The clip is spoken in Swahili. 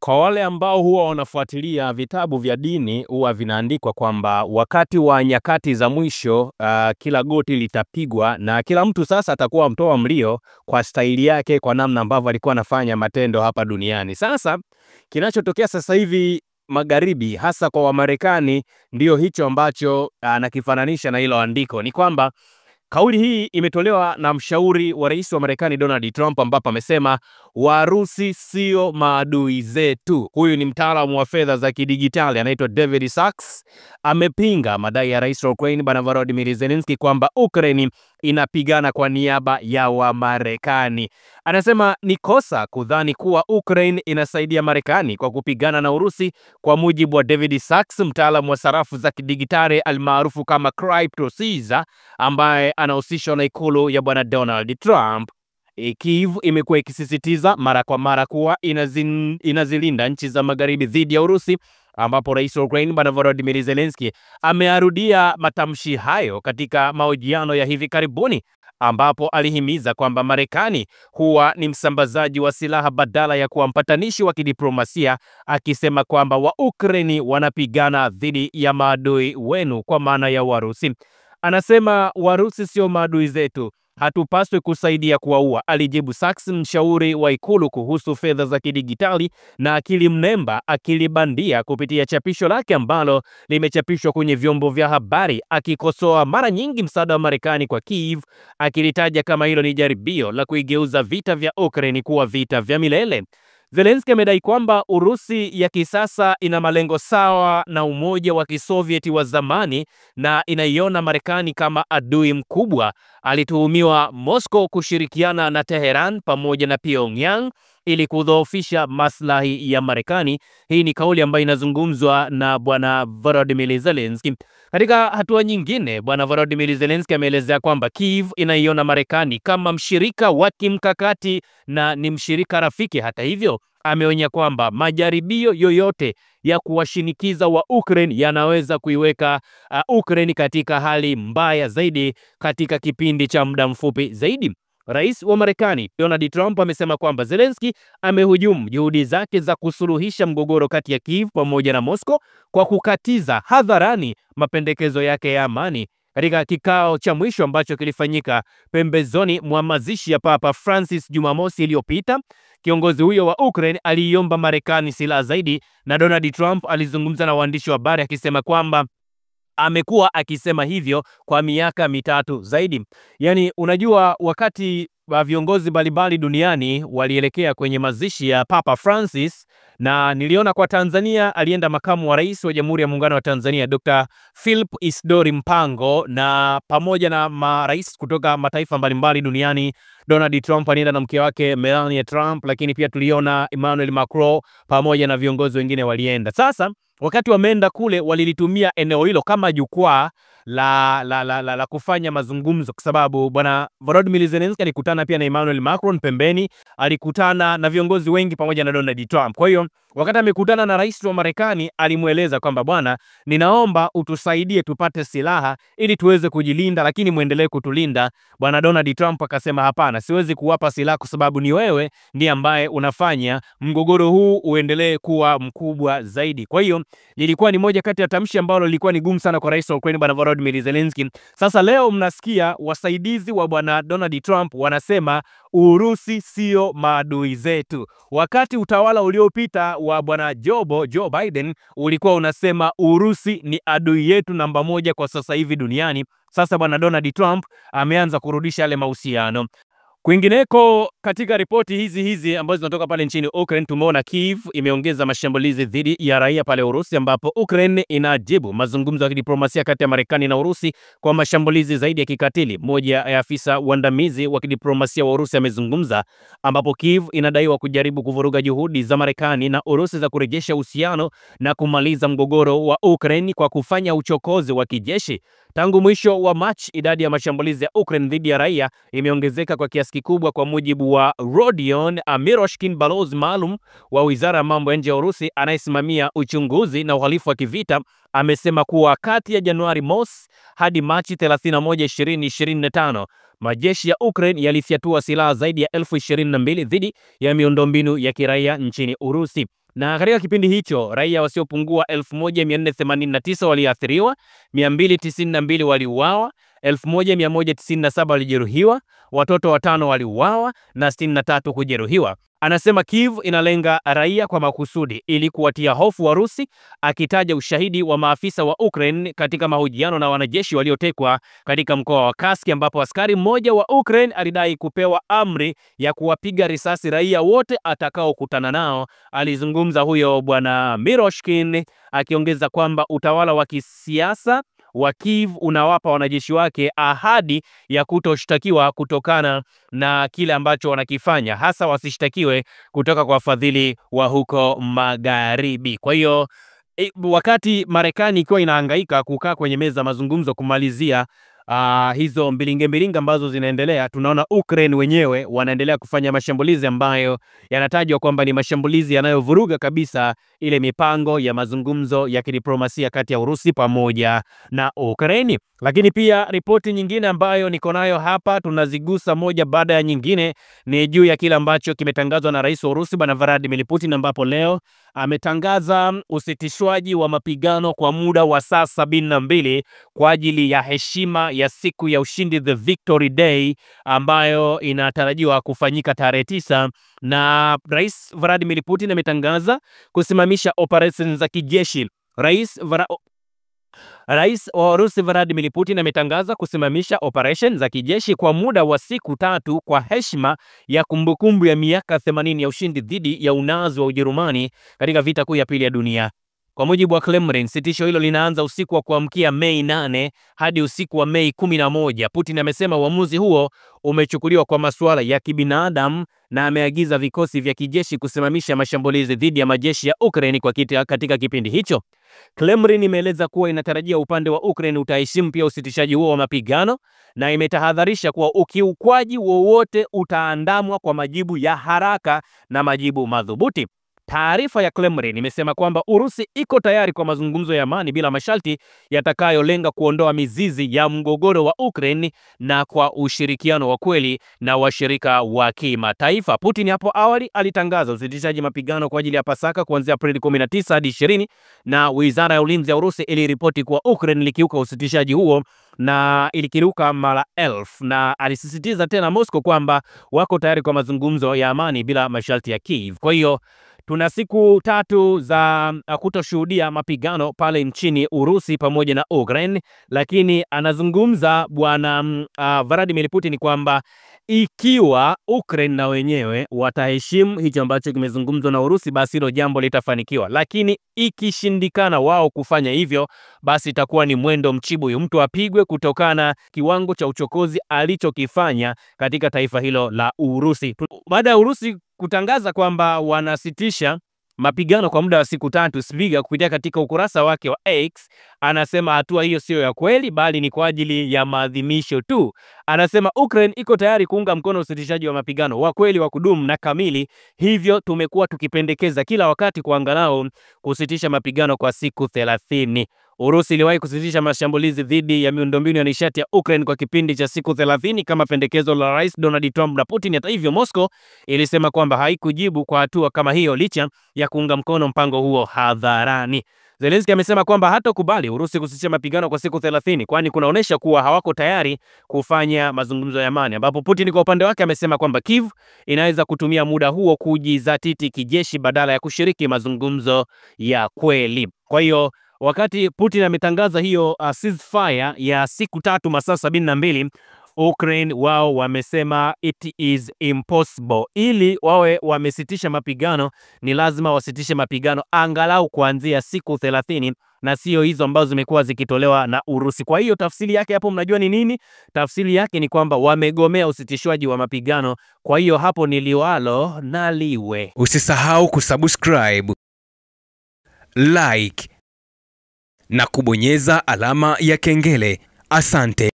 Kwa wale ambao huwa wanafuatilia vitabu vya dini, huwa vinaandikwa kwamba wakati wa nyakati za mwisho, kila goti litapigwa na kila mtu sasa atakuwa mtoa mlio kwa staili yake, kwa namna ambavyo alikuwa anafanya matendo hapa duniani. Sasa kinachotokea sasa hivi magharibi, hasa kwa Wamarekani, ndio hicho ambacho nakifananisha na hilo andiko. Ni kwamba kauli hii imetolewa na mshauri wa rais wa Marekani Donald Trump, ambapo amesema Warusi sio maadui zetu. Huyu ni mtaalamu wa fedha za kidigitali anaitwa David Sachs. Amepinga madai ya rais wa Ukraine Bwana Volodymyr Zelensky kwamba Ukraine inapigana kwa niaba ya Wamarekani. Anasema ni kosa kudhani kuwa Ukraine inasaidia Marekani kwa kupigana na Urusi. Kwa mujibu wa David Sachs, mtaalamu wa sarafu za kidigitali almaarufu kama Crypto Caesar, ambaye anahusishwa na ikulu ya Bwana Donald Trump, Kiev imekuwa ikisisitiza mara kwa mara kuwa inazilinda nchi za magharibi dhidi ya Urusi, ambapo rais wa Ukraine Bwana Volodymyr Zelensky amearudia matamshi hayo katika mahojiano ya hivi karibuni, ambapo alihimiza kwamba Marekani huwa ni msambazaji wa silaha badala ya kuwa mpatanishi wa kidiplomasia, akisema kwamba wa Ukraine wanapigana dhidi ya maadui wenu, kwa maana ya Warusi. Anasema Warusi sio maadui zetu, hatupaswi kusaidia kuwaua, alijibu Sachs, mshauri wa ikulu kuhusu fedha za kidigitali na akili mnemba, akili bandia, kupitia chapisho lake ambalo limechapishwa kwenye vyombo vya habari, akikosoa mara nyingi msaada wa Marekani kwa Kiev, akilitaja kama hilo ni jaribio la kuigeuza vita vya Ukraine kuwa vita vya milele. Zelensky amedai kwamba Urusi ya kisasa ina malengo sawa na Umoja wa Kisovieti wa zamani na inaiona Marekani kama adui mkubwa. Alituhumiwa Moscow kushirikiana na Teheran pamoja na Pyongyang ili kudhoofisha maslahi ya Marekani. Hii ni kauli ambayo inazungumzwa na Bwana Volodymyr Zelensky. Katika hatua nyingine, Bwana Volodymyr Zelensky ameelezea kwamba Kiev inaiona Marekani kama mshirika wa kimkakati na ni mshirika rafiki. Hata hivyo, ameonya kwamba majaribio yoyote ya kuwashinikiza wa Ukraine yanaweza kuiweka Ukraine katika hali mbaya zaidi katika kipindi cha muda mfupi zaidi. Rais wa Marekani Donald Trump amesema kwamba Zelensky amehujumu juhudi zake za kusuluhisha mgogoro kati ya Kiev pamoja na Moscow kwa kukatiza hadharani mapendekezo yake ya amani. Katika kikao cha mwisho ambacho kilifanyika pembezoni mwa mazishi ya Papa Francis Jumamosi iliyopita, kiongozi huyo wa Ukraine aliiomba Marekani silaha zaidi, na Donald Trump alizungumza na waandishi wa habari akisema kwamba amekuwa akisema hivyo kwa miaka mitatu zaidi. Yaani, unajua, wakati viongozi mbalimbali duniani walielekea kwenye mazishi ya Papa Francis, na niliona kwa Tanzania alienda makamu wa rais wa Jamhuri ya Muungano wa Tanzania Dr. Philip Isdori Mpango, na pamoja na marais kutoka mataifa mbalimbali duniani. Donald Trump alienda na mke wake Melania Trump, lakini pia tuliona Emmanuel Macron pamoja na viongozi wengine walienda. Sasa wakati wameenda kule, walilitumia eneo hilo kama jukwaa la kufanya mazungumzo, kwa sababu Bwana Volodymyr Zelensky alikutana pia na Emmanuel Macron pembeni, alikutana na viongozi wengi pamoja na Donald Trump. Kwa hiyo wakati amekutana na rais wa Marekani, alimueleza kwamba bwana, ninaomba utusaidie tupate silaha ili tuweze kujilinda, lakini muendelee kutulinda. Bwana Donald Trump akasema hapana, siwezi kuwapa silaha kwa sababu ni wewe ndiye ambaye unafanya mgogoro huu uendelee kuwa mkubwa zaidi. Kwa hiyo lilikuwa ni moja kati ya tamshi ambalo lilikuwa ni gumu sana kwa rais wa Ukraine Bwana Volodymyr Zelensky. Sasa leo mnasikia wasaidizi wa Bwana Donald Trump wanasema Urusi sio maadui zetu, wakati utawala uliopita wa Bwana Joe Biden ulikuwa unasema Urusi ni adui yetu namba moja kwa sasa hivi duniani. Sasa Bwana Donald Trump ameanza kurudisha yale mahusiano. Kwingineko, katika ripoti hizi ambazo zinatoka pale nchini Ukraine, tumeona Kiev imeongeza mashambulizi dhidi ya raia pale Urusi, ambapo Ukraine inajibu mazungumzo ya kidiplomasia kati ya Marekani na Urusi kwa mashambulizi zaidi ya kikatili. Moja ya afisa waandamizi wa kidiplomasia wa Urusi amezungumza, ambapo Kiev inadaiwa kujaribu kuvuruga juhudi za Marekani na Urusi za kurejesha uhusiano na kumaliza mgogoro wa Ukraine kwa kufanya uchokozi wa kijeshi. Tangu mwisho wa Machi, idadi ya mashambulizi ya Ukraine dhidi ya raia imeongezeka kwa kiasi kikubwa, kwa mujibu wa Rodion Miroshkin, balozi maalum wa Wizara ya Mambo ya Nje ya Urusi anayesimamia uchunguzi na uhalifu wa kivita. Amesema kuwa kati ya Januari mosi hadi Machi 31, 2025, majeshi ya Ukraine yalifyatua silaha zaidi ya 22,000 dhidi ya miundombinu ya kiraia nchini Urusi. Na katika kipindi hicho raia wasiopungua 1489 waliathiriwa, 292 waliuawa, 1197 walijeruhiwa, watoto 5 waliuawa na 63 kujeruhiwa. Anasema Kyiv inalenga raia kwa makusudi ili kuwatia hofu Warusi, akitaja ushahidi wa maafisa wa Ukraine katika mahojiano na wanajeshi waliotekwa katika mkoa wa Kursk, ambapo askari mmoja wa Ukraine alidai kupewa amri ya kuwapiga risasi raia wote atakaokutana nao. Alizungumza huyo bwana Miroshkin, akiongeza kwamba utawala wa kisiasa wa Kyiv unawapa wanajeshi wake ahadi ya kutoshtakiwa kutokana na kile ambacho wanakifanya, hasa wasishtakiwe kutoka kwa wafadhili wa huko magharibi. Kwa hiyo wakati Marekani ikiwa inahangaika kukaa kwenye meza mazungumzo kumalizia hizo mbilinge ambazo zinaendelea, tunaona Ukraine wenyewe wanaendelea kufanya mashambulizi ambayo yanatajwa kwamba ni mashambulizi yanayovuruga kabisa ile mipango ya mazungumzo ya kidiplomasia kati ya Urusi pamoja na Ukraine. Lakini pia ripoti nyingine ambayo niko nayo hapa, tunazigusa moja baada ya nyingine, ni juu ya kile ambacho kimetangazwa na Rais wa Urusi Bwana Vladimir Putin, ambapo leo ametangaza usitishwaji wa mapigano kwa muda wa saa 72 kwa ajili ya heshima ya siku ya ushindi, the Victory Day, ambayo inatarajiwa kufanyika tarehe 9. Na Rais Vladimir Putin ametangaza kusimamisha operesheni za kijeshi. Rais wa Urusi Vladimir Putin ametangaza kusimamisha operation za kijeshi kwa muda wa siku 3 kwa heshima ya kumbukumbu ya miaka 80 ya ushindi dhidi ya unazi wa Ujerumani katika vita kuu ya pili ya dunia. Kwa mujibu wa Kremlin, sitisho hilo linaanza usiku wa kuamkia Mei 8 hadi usiku wa Mei 11. Putin amesema uamuzi huo umechukuliwa kwa masuala ya kibinadamu na ameagiza vikosi vya kijeshi kusimamisha mashambulizi dhidi ya majeshi ya Ukraine katika kipindi hicho. Kremlin imeeleza kuwa inatarajia upande wa Ukraine utaheshimu pia usitishaji huo wa mapigano, na imetahadharisha kuwa ukiukwaji wowote utaandamwa kwa majibu ya haraka na majibu madhubuti. Taarifa ya Kremlin imesema kwamba Urusi iko tayari kwa mazungumzo ya amani bila masharti yatakayolenga kuondoa mizizi ya mgogoro wa Ukraine na kwa ushirikiano wa kweli na washirika wa kimataifa. Putin hapo awali alitangaza usitishaji mapigano kwa ajili ya Pasaka kuanzia Aprili 19 hadi 20, na Wizara ya Ulinzi ya Urusi iliripoti kuwa Ukraine ilikiuka usitishaji huo na ilikiruka mara 1000, na alisisitiza tena Moscow kwamba wako tayari kwa mazungumzo ya amani bila masharti ya Kyiv. Kwa hiyo tuna siku 3 za kutoshuhudia mapigano pale nchini Urusi pamoja na Ukraine, lakini anazungumza bwana Vladimir Putin kwamba ikiwa Ukraine na wenyewe wataheshimu hicho ambacho kimezungumzwa na Urusi, basi hilo jambo litafanikiwa. Lakini ikishindikana wao kufanya hivyo, basi itakuwa ni mwendo mchibuyu, mtu apigwe kutokana kiwango cha uchokozi alichokifanya katika taifa hilo la Urusi. Baada ya Urusi kutangaza kwamba wanasitisha mapigano kwa muda wa siku 3, Spiga kupitia katika ukurasa wake wa X anasema hatua hiyo sio ya kweli, bali ni kwa ajili ya maadhimisho tu. Anasema Ukraine iko tayari kuunga mkono usitishaji wa mapigano wa kweli, wa kudumu na kamili, hivyo tumekuwa tukipendekeza kila wakati kwa angalau kusitisha mapigano kwa siku 30. Urusi iliwahi kusitisha mashambulizi dhidi ya miundombinu ya nishati ya Ukraine kwa kipindi cha siku 30 kama pendekezo la Rais Donald Trump na Putin. Hata hivyo, Moscow ilisema kwamba haikujibu kwa hatua kama hiyo licha ya kuunga mkono mpango huo hadharani. Zelensky amesema kwamba hatakubali Urusi kusitisha mapigano kwa siku 30, kwani kunaonesha kuwa hawako tayari kufanya mazungumzo ya amani, ambapo Putin kwa upande wake amesema kwamba Kyiv inaweza kutumia muda huo kujizatiti kijeshi badala ya kushiriki mazungumzo ya kweli. Kwa hiyo wakati Putin ametangaza hiyo ceasefire ya siku 3 masaa 72, Ukraine wao wamesema it is impossible. Ili wawe wamesitisha mapigano ni lazima wasitishe mapigano angalau kuanzia siku 30 na sio hizo ambazo zimekuwa zikitolewa na Urusi. Kwa hiyo tafsiri yake hapo mnajua ni nini? Tafsiri yake ni kwamba wamegomea usitishwaji wa mapigano. Kwa hiyo hapo ni liwalo na liwe. Usisahau kusubscribe, like na kubonyeza alama ya kengele. Asante.